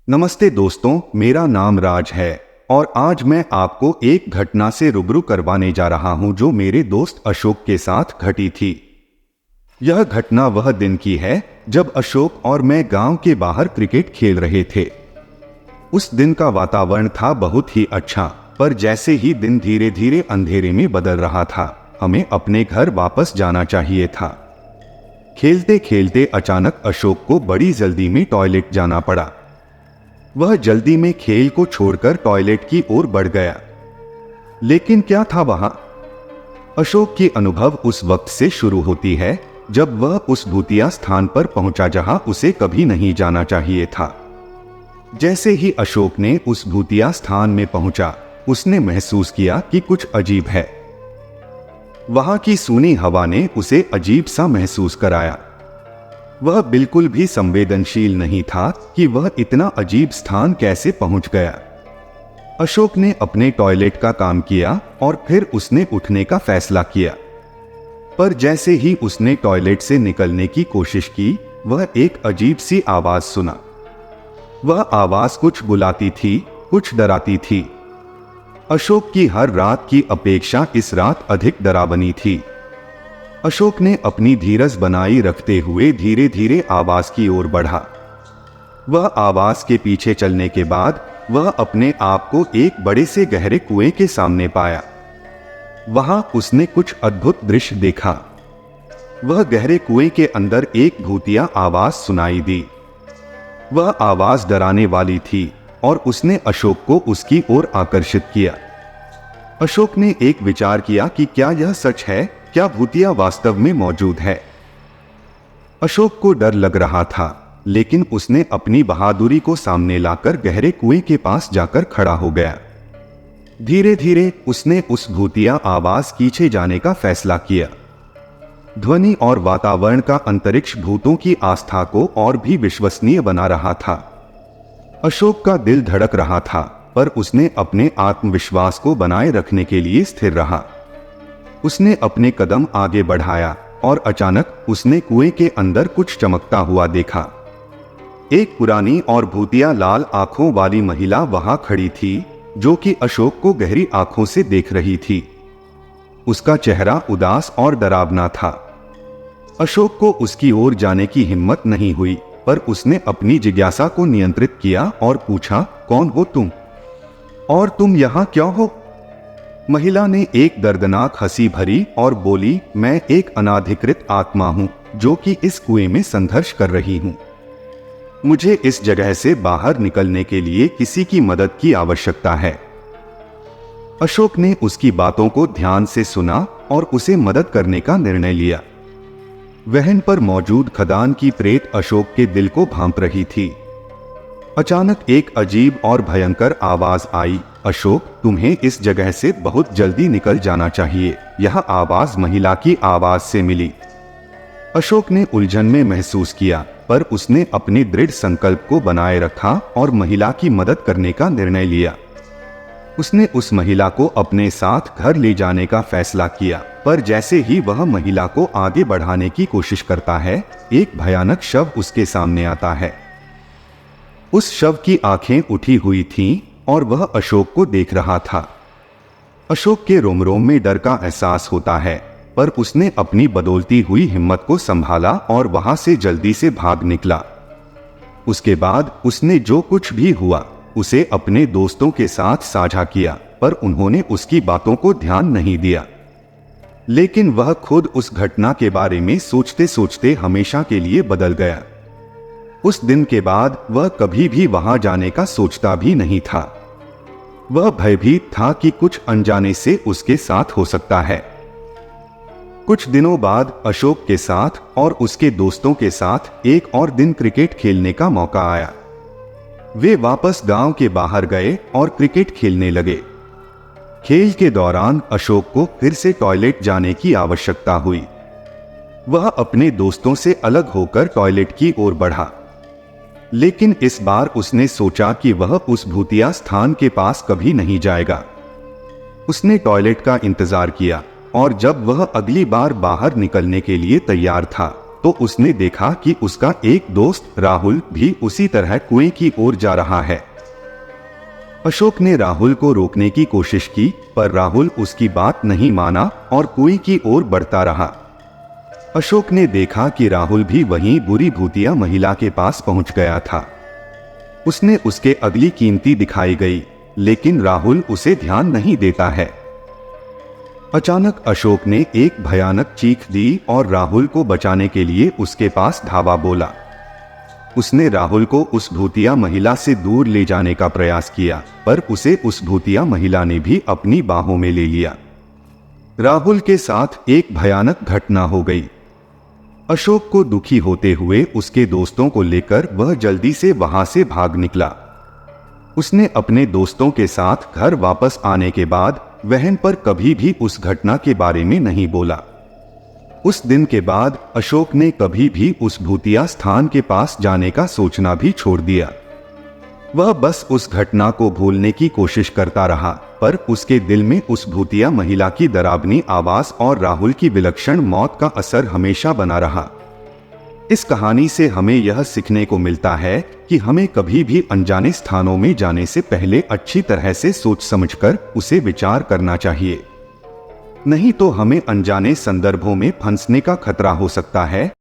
नमस्ते दोस्तों, मेरा नाम राज है और आज मैं आपको एक घटना से रूबरू करवाने जा रहा हूं जो मेरे दोस्त अशोक के साथ घटी थी। यह घटना वह दिन की है जब अशोक और मैं गांव के बाहर क्रिकेट खेल रहे थे। उस दिन का वातावरण था बहुत ही अच्छा, पर जैसे ही दिन धीरे धीरे अंधेरे में बदल रहा था, हमें अपने घर वापस जाना चाहिए था। खेलते खेलते अचानक अशोक को बड़ी जल्दी में टॉयलेट जाना पड़ा। वह जल्दी में खेल को छोड़कर टॉयलेट की ओर बढ़ गया। लेकिन क्या था वहां? अशोक की अनुभव उस वक्त से शुरू होती है जब वह उस भूतिया स्थान पर पहुंचा जहां उसे कभी नहीं जाना चाहिए था। जैसे ही अशोक ने उस भूतिया स्थान में पहुंचा, उसने महसूस किया कि कुछ अजीब है। वहां की सूनी हवा ने उसे अजीब सा महसूस कराया। वह बिल्कुल भी संवेदनशील नहीं था कि वह इतना अजीब स्थान कैसे पहुंच गया। अशोक ने अपने टॉयलेट का काम किया और फिर उसने उठने का फैसला किया। पर जैसे ही उसने टॉयलेट से निकलने की कोशिश की, वह एक अजीब सी आवाज सुना। वह आवाज कुछ बुलाती थी, कुछ डराती थी। अशोक की हर रात की अपेक्षा इस रात अधिक डरावनी थी। अशोक ने अपनी धीरज बनाई रखते हुए धीरे धीरे आवाज की ओर बढ़ा। वह आवाज के पीछे चलने के बाद वह अपने आप को एक बड़े से गहरे कुएं के सामने पाया। वहां उसने कुछ अद्भुत दृश्य देखा। वह गहरे कुएं के अंदर एक भूतिया आवाज सुनाई दी। वह आवाज डराने वाली थी और उसने अशोक को उसकी ओर आकर्षित किया। अशोक ने एक विचार किया कि क्या यह सच है, क्या भूतिया वास्तव में मौजूद है। अशोक को डर लग रहा था, लेकिन उसने अपनी बहादुरी को सामने लाकर गहरे कुएं के पास जाकर खड़ा हो गया। धीरे धीरे उसने उस भूतिया आवाज पीछे जाने का फैसला किया। ध्वनि और वातावरण का अंतरिक्ष भूतों की आस्था को और भी विश्वसनीय बना रहा था। अशोक का दिल धड़क रहा था, पर उसने अपने आत्मविश्वास को बनाए रखने के लिए स्थिर रहा। उसने अपने कदम आगे बढ़ाया और अचानक उसने कुएं के अंदर कुछ चमकता हुआ देखा। एक पुरानी और भूतिया लाल आंखों वाली महिला वहां खड़ी थी, जो कि अशोक को गहरी आंखों से देख रही थी। उसका चेहरा उदास और डरावना था। अशोक को उसकी ओर जाने की हिम्मत नहीं हुई, पर उसने अपनी जिज्ञासा को नियंत्रित किया और पूछा, कौन हो तुम और तुम यहां क्यों हो? महिला ने एक दर्दनाक हंसी भरी और बोली, मैं एक अनाधिकृत आत्मा हूं जो कि इस कुएं में संघर्ष कर रही हूं। मुझे इस जगह से बाहर निकलने के लिए किसी की मदद की आवश्यकता है। अशोक ने उसकी बातों को ध्यान से सुना और उसे मदद करने का निर्णय लिया। वहन पर मौजूद खदान की प्रेत अशोक के दिल को भांप रही थी। अचानक एक अजीब और भयंकर आवाज आई, अशोक, तुम्हें इस जगह से बहुत जल्दी निकल जाना चाहिए। यह आवाज महिला की आवाज से मिली। अशोक ने उलझन में महसूस किया, पर उसने अपने दृढ़ संकल्प को बनाए रखा और महिला की मदद करने का निर्णय लिया। उसने उस महिला को अपने साथ घर ले जाने का फैसला किया, पर जैसे ही वह महिला को आगे बढ़ाने की कोशिश करता है, एक भयानक शव उसके सामने आता है। उस शव की आंखें उठी हुई थीं और वह अशोक को देख रहा था। अशोक के रोम रोम में डर का एहसास होता है, पर उसने अपनी बदौलती हुई हिम्मत को संभाला और वहां से जल्दी से भाग निकला। उसके बाद उसने जो कुछ भी हुआ उसे अपने दोस्तों के साथ साझा किया, पर उन्होंने उसकी बातों को ध्यान नहीं दिया। लेकिन वह खुद उस घटना के बारे में सोचते सोचते हमेशा के लिए बदल गया। उस दिन के बाद वह कभी भी वहां जाने का सोचता भी नहीं था। वह भयभीत था कि कुछ अनजाने से उसके साथ हो सकता है। कुछ दिनों बाद अशोक के साथ और उसके दोस्तों के साथ एक और दिन क्रिकेट खेलने का मौका आया। वे वापस गांव के बाहर गए और क्रिकेट खेलने लगे। खेल के दौरान अशोक को फिर से टॉयलेट जाने की आवश्यकता हुई। वह अपने दोस्तों से अलग होकर टॉयलेट की ओर बढ़ा, लेकिन इस बार उसने सोचा कि वह उस भूतिया स्थान के पास कभी नहीं जाएगा। उसने टॉयलेट का इंतजार किया और जब वह अगली बार बाहर निकलने के लिए तैयार था, तो उसने देखा कि उसका एक दोस्त राहुल भी उसी तरह कुएं की ओर जा रहा है। अशोक ने राहुल को रोकने की कोशिश की, पर राहुल उसकी बात नहीं माना और कुएं की ओर बढ़ता रहा। अशोक ने देखा कि राहुल भी वहीं बुरी भूतिया महिला के पास पहुंच गया था। उसने उसके अगली कीमती दिखाई गई, लेकिन राहुल उसे ध्यान नहीं देता है। अचानक अशोक ने एक भयानक चीख दी और राहुल को बचाने के लिए उसके पास धावा बोला। उसने राहुल को उस भूतिया महिला से दूर ले जाने का प्रयास किया, पर उसे उस भूतिया महिला ने भी अपनी बाहों में ले लिया। राहुल के साथ एक भयानक घटना हो गई। अशोक को दुखी होते हुए उसके दोस्तों को लेकर वह जल्दी से वहां से भाग निकला। उसने अपने दोस्तों के साथ घर वापस आने के बाद बहन पर कभी भी उस घटना के बारे में नहीं बोला। उस दिन के बाद अशोक ने कभी भी उस भूतिया स्थान के पास जाने का सोचना भी छोड़ दिया। वह बस उस घटना को भूलने की कोशिश करता रहा, पर उसके दिल में उस भूतिया महिला की डरावनी आवाज और राहुल की विलक्षण मौत का असर हमेशा बना रहा। इस कहानी से हमें यह सीखने को मिलता है कि हमें कभी भी अनजाने स्थानों में जाने से पहले अच्छी तरह से सोच समझकर उसे विचार करना चाहिए, नहीं तो हमें अनजाने संदर्भों में फंसने का खतरा हो सकता है।